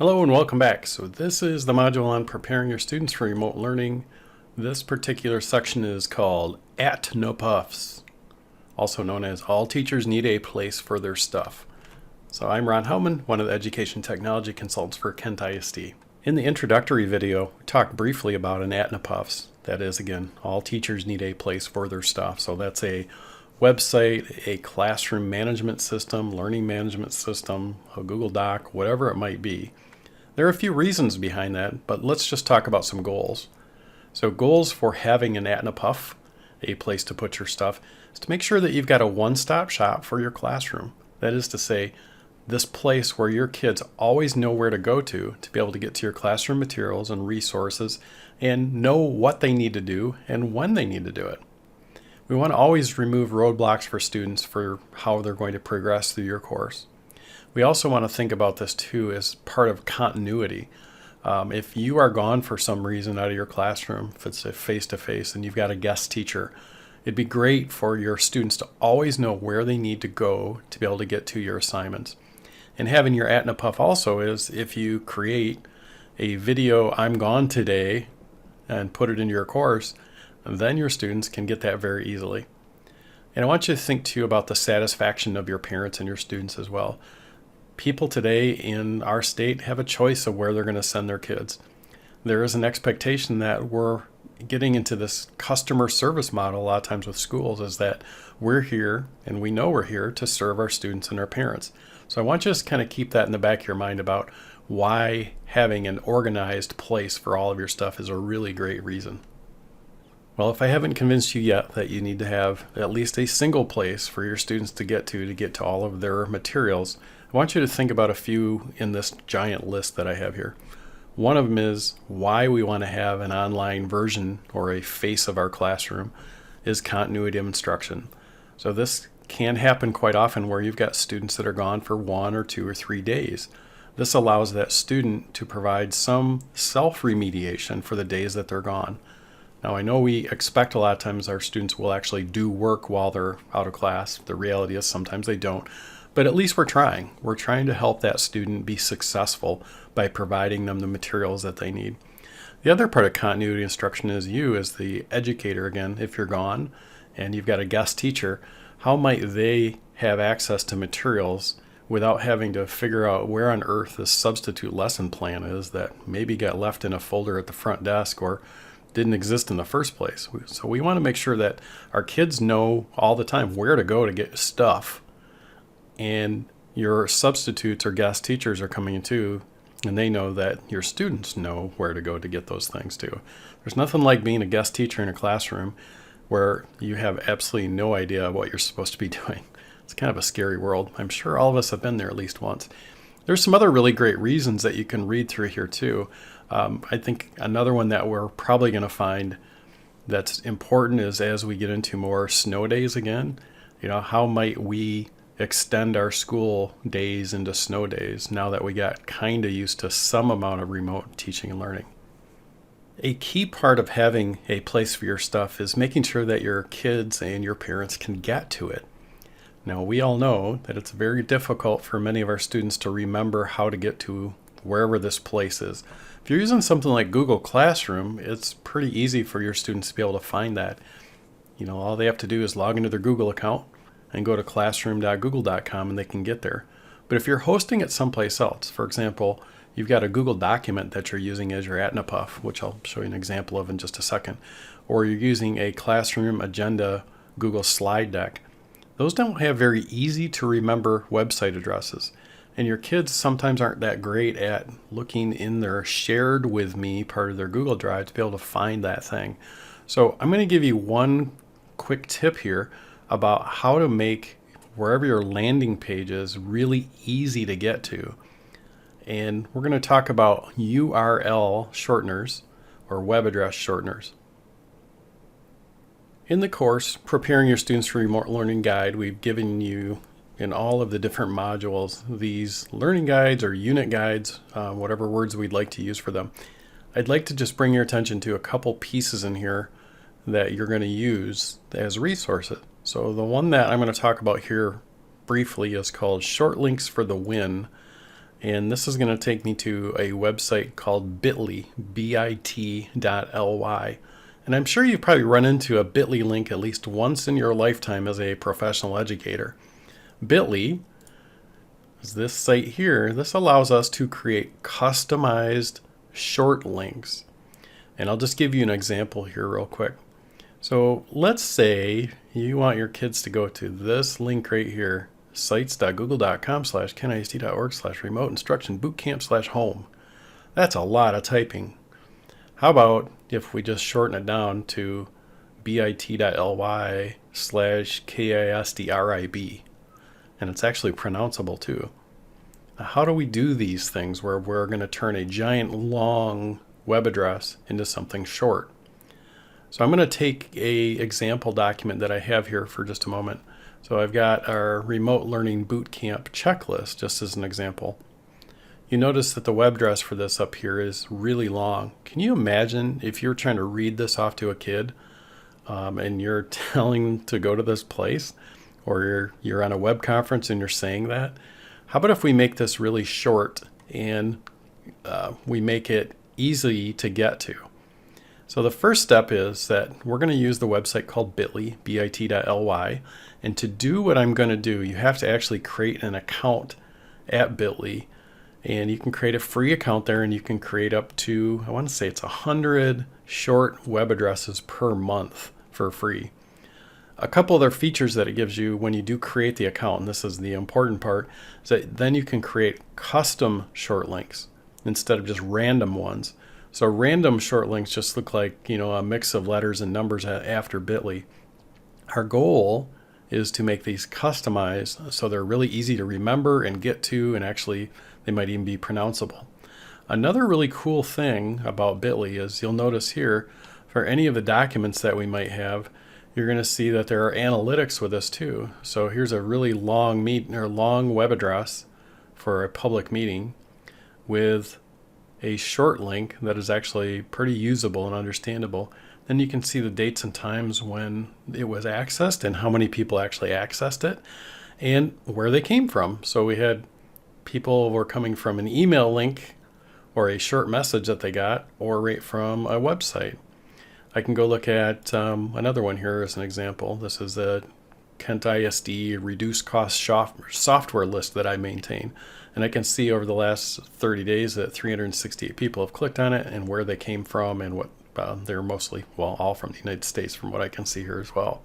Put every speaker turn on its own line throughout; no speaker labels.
Hello and welcome back. So this is the module on preparing your students for remote learning. This particular section is called ATNAPFTS, also known as All Teachers Need a Place for Their Stuff. So I'm Ron Hellman, one of the Education Technology Consultants for Kent ISD. In the introductory video, we talked briefly about an ATNAPFTS. That is, again, all teachers need a place for their stuff. So that's a website, a classroom management system, learning management system, a Google Doc, whatever it might be. There are a few reasons behind that, but let's just talk about some goals. So goals for having an ATNAPFTS, a place to put your stuff, is to make sure that you've got a one-stop shop for your classroom. That is to say, this place where your kids always know where to go to be able to get to your classroom materials and resources and know what they need to do and when they need to do it. We want to always remove roadblocks for students for how they're going to progress through your course. We also want to think about this too as part of continuity. If you are gone for some reason out of your classroom, if it's a face-to-face and you've got a guest teacher, it'd be great for your students to always know where they need to go to be able to get to your assignments. And having your ATNAPFTS also is if you create a video, I'm gone today, and put it into your course, then your students can get that very easily. And I want you to think too about the satisfaction of your parents and your students as well. People today in our state have a choice of where they're going to send their kids. There is an expectation that we're getting into this customer service model a lot of times with schools, is that we're here and we know we're here to serve our students and our parents. So I want you to just kind of keep that in the back of your mind about why having an organized place for all of your stuff is a really great reason. Well, if I haven't convinced you yet that you need to have at least a single place for your students to get to all of their materials, I want you to think about a few in this giant list that I have here. One of them is why we want to have an online version or a face of our classroom is continuity of instruction. So this can happen quite often where you've got students that are gone for 1 or 2 or 3 days. This allows that student to provide some self-remediation for the days that they're gone. Now, I know we expect a lot of times our students will actually do work while they're out of class. The reality is sometimes they don't, but at least we're trying. We're trying to help that student be successful by providing them the materials that they need. The other part of continuity instruction is you as the educator, again, if you're gone and you've got a guest teacher, how might they have access to materials without having to figure out where on earth this substitute lesson plan is that maybe got left in a folder at the front desk or didn't exist in the first place. So we want to make sure that our kids know all the time where to go to get stuff, and your substitutes or guest teachers are coming in too, and they know that your students know where to go to get those things too. There's nothing like being a guest teacher in a classroom where you have absolutely no idea what you're supposed to be doing. It's kind of a scary world. I'm sure all of us have been there at least once. There's some other really great reasons that you can read through here too. I think another one that we're probably going to find that's important is as we get into more snow days again, how might we extend our school days into snow days now that we got kind of used to some amount of remote teaching and learning. A key part of having a place for your stuff is making sure that your kids and your parents can get to it. Now, we all know that it's very difficult for many of our students to remember how to get to wherever this place is. If you're using something like Google Classroom, it's pretty easy for your students to be able to find that. All they have to do is log into their Google account and go to classroom.google.com and they can get there. But if you're hosting it someplace else, for example, you've got a Google document that you're using as your ATNAPFTS, which I'll show you an example of in just a second, or you're using a classroom agenda Google slide deck, those don't have very easy to remember website addresses. And your kids sometimes aren't that great at looking in their shared with me part of their Google Drive to be able to find that thing. So I'm going to give you one quick tip here about how to make wherever your landing page is really easy to get to. And we're going to talk about URL shorteners or web address shorteners. In the course, Preparing Your Students for Remote Learning Guide, we've given you in all of the different modules these learning guides or unit guides, whatever words we'd like to use for them. I'd like to just bring your attention to a couple pieces in here that you're going to use as resources. So the one that I'm going to talk about here briefly is called Short Links for the Win. And this is going to take me to a website called bit.ly, bit.ly. And I'm sure you've probably run into a bit.ly link at least once in your lifetime as a professional educator. Bit.ly is this site here. This allows us to create customized short links. And I'll just give you an example here real quick. So let's say you want your kids to go to this link right here, sites.google.com/kenisd.org/remote instruction bootcamp/home. That's a lot of typing. How about if we just shorten it down to bit.ly/KISDRIB? And it's actually pronounceable too. Now, how do we do these things where we're going to turn a giant long web address into something short? So I'm going to take a example document that I have here for just a moment. So I've got our remote learning bootcamp checklist just as an example. You notice that the web address for this up here is really long. Can you imagine if you're trying to read this off to a kid and you're telling to go to this place, or you're on a web conference and you're saying that? How about if we make this really short and we make it easy to get to? So the first step is that we're going to use the website called bit.ly, bit.ly. And to do what I'm going to do, you have to actually create an account at bit.ly. And you can create a free account there, and you can create up to, I want to say it's 100 short web addresses per month for free. A couple other features that it gives you when you do create the account, and this is the important part, is that then you can create custom short links instead of just random ones. So random short links just look like, a mix of letters and numbers after bit.ly. Our goal is to make these customized so they're really easy to remember and get to, and actually they might even be pronounceable. Another really cool thing about bit.ly is you'll notice here for any of the documents that we might have, you're going to see that there are analytics with this too. So here's a really long web address for a public meeting with a short link that is actually pretty usable and understandable. Then you can see the dates and times when it was accessed and how many people actually accessed it and where they came from. So we had people were coming from an email link or a short message that they got, or right from a website. I can go look at another one here as an example. This is a Kent ISD reduced cost software list that I maintain. And I can see over the last 30 days that 368 people have clicked on it and where they came from, and what they're mostly, all from the United States from what I can see here as well.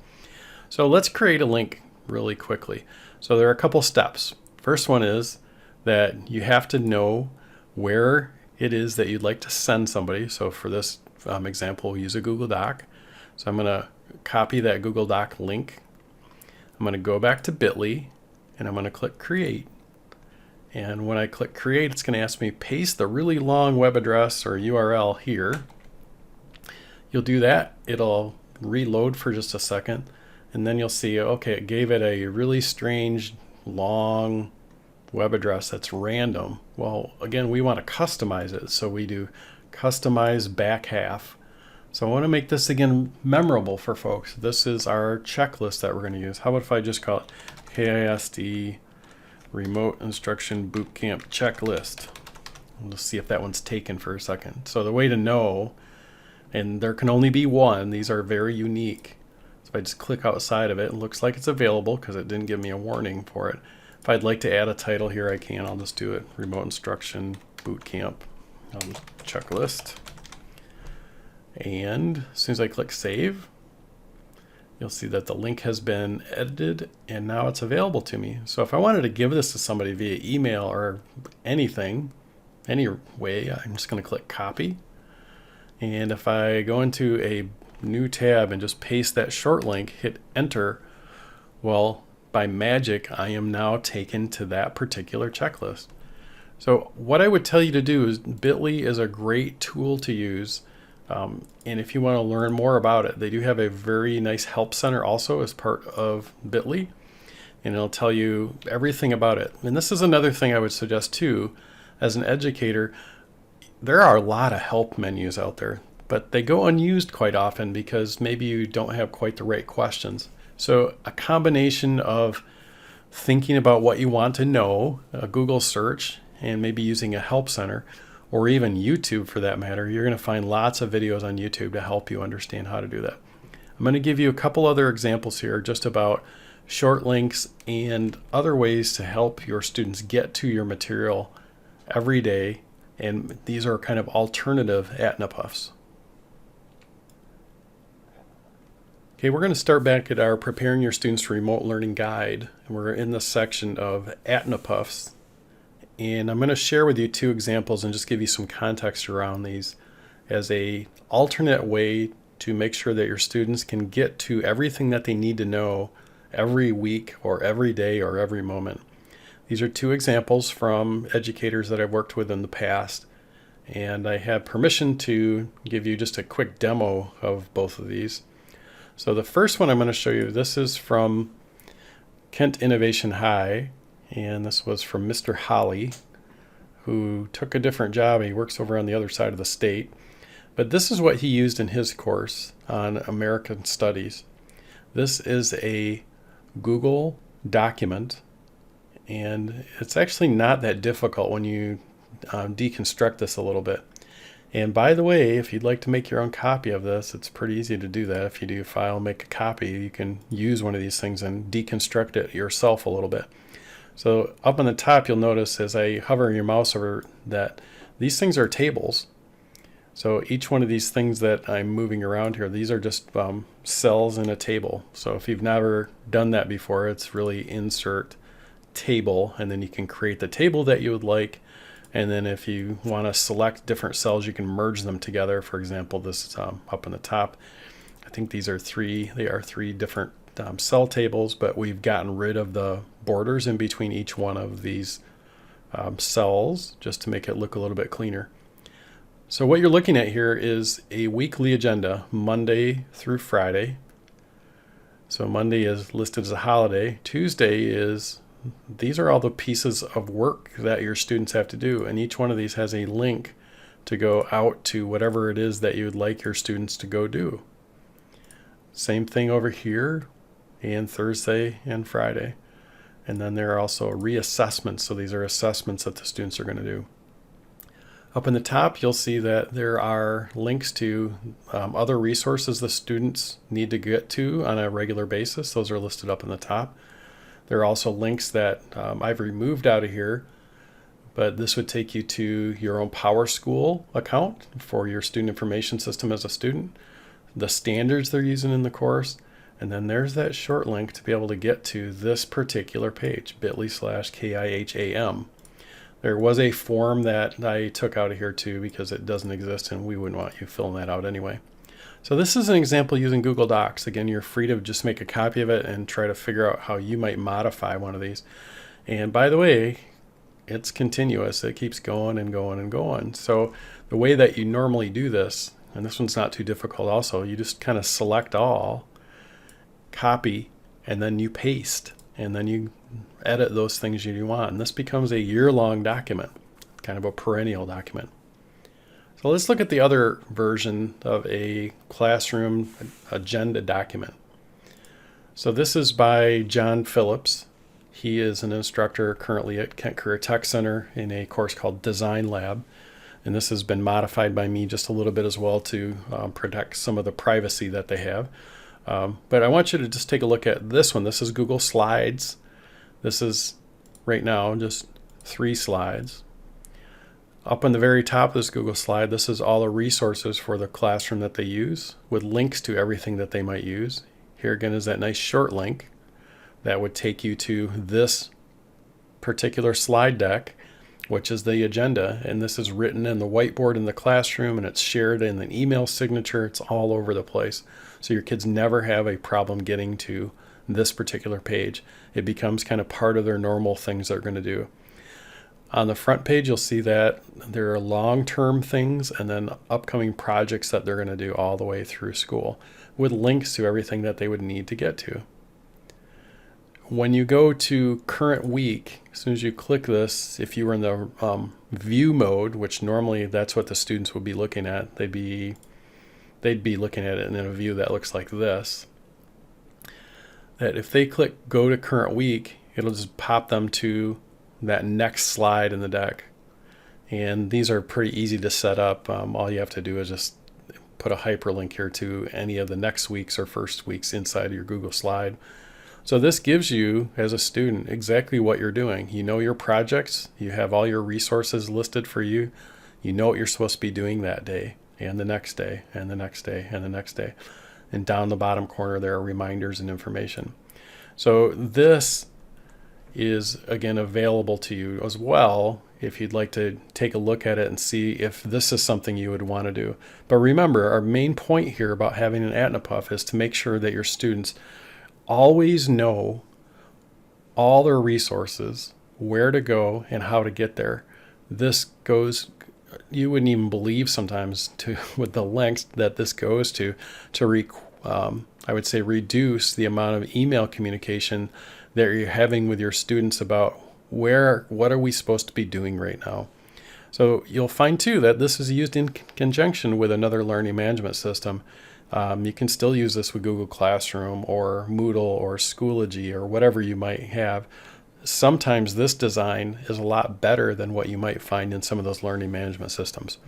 So let's create a link really quickly. So there are a couple steps. First one is that you have to know where it is that you'd like to send somebody. So for this example, we'll use a Google Doc. So I'm going to copy that Google Doc link. I'm going to go back to bit.ly and I'm going to click create. And when I click create, it's going to ask me paste the really long web address or URL here. You'll do that. It'll reload for just a second. And then you'll see, okay, it gave it a really strange long web address that's random. Well, again, we want to customize it. So we do customize back half. So I want to make this again memorable for folks. This is our checklist that we're going to use. How about if I just call it KISD Remote Instruction Bootcamp Checklist? We'll just see if that one's taken for a second. So the way to know, and there can only be one, these are very unique. So if I just click outside of it, it looks like it's available because it didn't give me a warning for it. If I'd like to add a title here, I can. I'll just do it. Remote Instruction Bootcamp Checklist. And as soon as I click save, you'll see that the link has been edited and now it's available to me. So if I wanted to give this to somebody via email or anything, any way, I'm just going to click copy. And if I go into a new tab and just paste that short link, hit enter, well, by magic, I am now taken to that particular checklist. So what I would tell you to do is bit.ly is a great tool to use. And if you want to learn more about it, they do have a very nice help center also as part of bit.ly. And it'll tell you everything about it. And this is another thing I would suggest too, as an educator. There are a lot of help menus out there, but they go unused quite often because maybe you don't have quite the right questions. So a combination of thinking about what you want to know, a Google search, and maybe using a help center, or even YouTube for that matter, you're going to find lots of videos on YouTube to help you understand how to do that. I'm going to give you a couple other examples here just about short links and other ways to help your students get to your material every day, and these are kind of alternative ATNAPFTS. Okay, we're going to start back at our Preparing Your Students for Remote Learning guide, and we're in the section of ATNAPFTS, and I'm going to share with you two examples and just give you some context around these as a alternate way to make sure that your students can get to everything that they need to know every week or every day or every moment. These are two examples from educators that I've worked with in the past, and I have permission to give you just a quick demo of both of these. So the first one I'm going to show you, this is from Kent Innovation High, and this was from Mr. Holly, who took a different job. He works over on the other side of the state. But this is what he used in his course on American Studies. This is a Google document, and it's actually not that difficult when you deconstruct this a little bit. And by the way, if you'd like to make your own copy of this, it's pretty easy to do that. If you do file, make a copy, you can use one of these things and deconstruct it yourself a little bit. So up on the top, you'll notice as I hover your mouse over that these things are tables. So each one of these things that I'm moving around here, these are just cells in a table. So if you've never done that before, it's really insert table, and then you can create the table that you would like. And then if you want to select different cells, you can merge them together. For example, this is up on the top. I think these are three different cell tables, but we've gotten rid of the borders in between each one of these cells just to make it look a little bit cleaner. So what you're looking at here is a weekly agenda, Monday through Friday. So Monday is listed as a holiday. Tuesday is, these are all the pieces of work that your students have to do, and each one of these has a link to go out to whatever it is that you would like your students to go do. Same thing over here, and Thursday and Friday. And then there are also reassessments, so these are assessments that the students are going to do. Up in the top, you'll see that there are links to other resources the students need to get to on a regular basis. Those are listed up in the top. There are also links that I've removed out of here, but this would take you to your own PowerSchool account for your student information system as a student, the standards they're using in the course, and then there's that short link to be able to get to this particular page, bit.ly/KIHAM. There was a form that I took out of here too because it doesn't exist and we wouldn't want you filling that out anyway. So this is an example using Google Docs. Again, you're free to just make a copy of it and try to figure out how you might modify one of these. And by the way, it's continuous. It keeps going and going and going. So the way that you normally do this, and this one's not too difficult also, you just kind of select all, copy, and then you paste. And then you edit those things you want. And this becomes a year-long document, kind of a perennial document. So let's look at the other version of a classroom agenda document. So this is by John Phillips. He is an instructor currently at Kent Career Tech Center in a course called Design Lab. And this has been modified by me just a little bit as well to protect some of the privacy that they have. But I want you to just take a look at this one. This is Google Slides. This is right now just 3 slides. Up on the very top of this Google slide, this is all the resources for the classroom that they use with links to everything that they might use. Here again is that nice short link that would take you to this particular slide deck, which is the agenda. And this is written in the whiteboard in the classroom, and it's shared in an email signature. It's all over the place. So your kids never have a problem getting to this particular page. It becomes kind of part of their normal things they're going to do. On the front page, you'll see that there are long-term things and then upcoming projects that they're going to do all the way through school with links to everything that they would need to get to. When you go to current week, as soon as you click this, if you were in the view mode, which normally that's what the students would be looking at, they'd be looking at it in a view that looks like this. That if they click go to current week, it'll just pop them to that next slide in the deck. And these are pretty easy to set up. All you have to do is just put a hyperlink here to any of the next week's or first week's inside of your Google slide. So this gives you, as a student, exactly what you're doing. You know your projects, you have all your resources listed for you, you know what you're supposed to be doing that day, and the next day, and the next day, and the next day. And down the bottom corner there are reminders and information. So this is, again, available to you as well if you'd like to take a look at it and see if this is something you would want to do. But remember, our main point here about having an ATNAPFTS is to make sure that your students always know all their resources, where to go, and how to get there. This goes, you wouldn't even believe sometimes with the lengths that this goes to I would say reduce the amount of email communication that you're having with your students about what are we supposed to be doing right now. So you'll find too that this is used in conjunction with another learning management system. You can still use this with Google Classroom or Moodle or Schoology or whatever you might have. Sometimes this design is a lot better than what you might find in some of those learning management systems.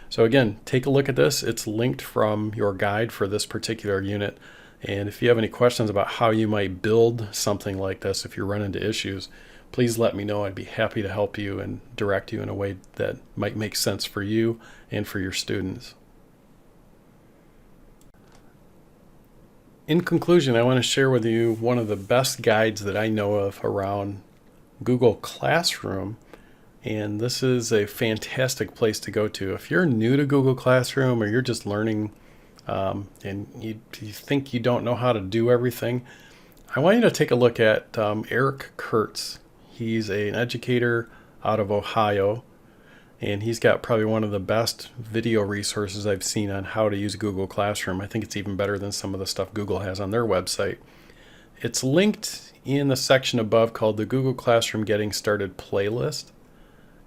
So again, take a look at this. It's linked from your guide for this particular unit. And if you have any questions about how you might build something like this, if you run into issues, please let me know. I'd be happy to help you and direct you in a way that might make sense for you and for your students. In conclusion, I want to share with you one of the best guides that I know of around Google Classroom. And this is a fantastic place to go to. If you're new to Google Classroom or you're just learning and you think you don't know how to do everything, I want you to take a look at Eric Kurtz. He's an educator out of Ohio, and he's got probably one of the best video resources I've seen on how to use Google Classroom. I think it's even better than some of the stuff Google has on their website. It's linked in the section above called the Google Classroom Getting Started playlist,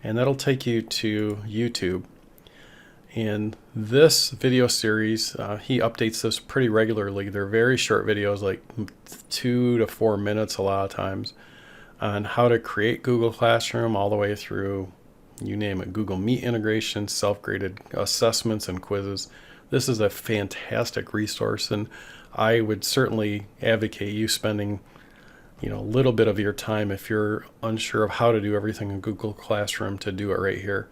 and that'll take you to YouTube. And this video series, he updates this pretty regularly. They're very short videos, like 2 to 4 minutes a lot of times, on how to create Google Classroom all the way through, you name it, Google Meet integration, self-graded assessments and quizzes. This is a fantastic resource, and I would certainly advocate you spending a little bit of your time if you're unsure of how to do everything in Google Classroom to do it right here.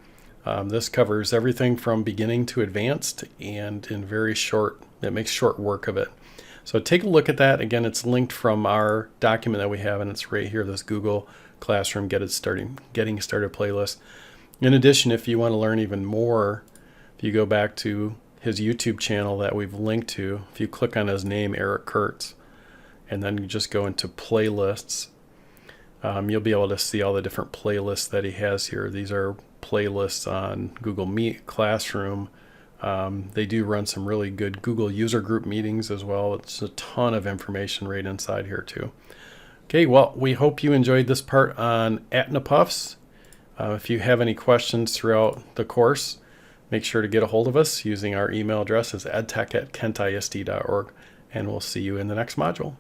This covers everything from beginning to advanced, and in very short, it makes short work of it. So take a look at that. Again, it's linked from our document that we have, and it's right here, this Google Classroom Getting Started playlist. In addition, if you want to learn even more, if you go back to his YouTube channel that we've linked to, if you click on his name, Eric Kurtz, and then you just go into playlists, you'll be able to see all the different playlists that he has here. These are playlists on Google Meet, Classroom. They do run some really good Google user group meetings as well. It's a ton of information right inside here too. Okay, well, we hope you enjoyed this part on ATNAPFTS. If you have any questions throughout the course, make sure to get a hold of us using our email address is edtech@kentisd.org, and we'll see you in the next module.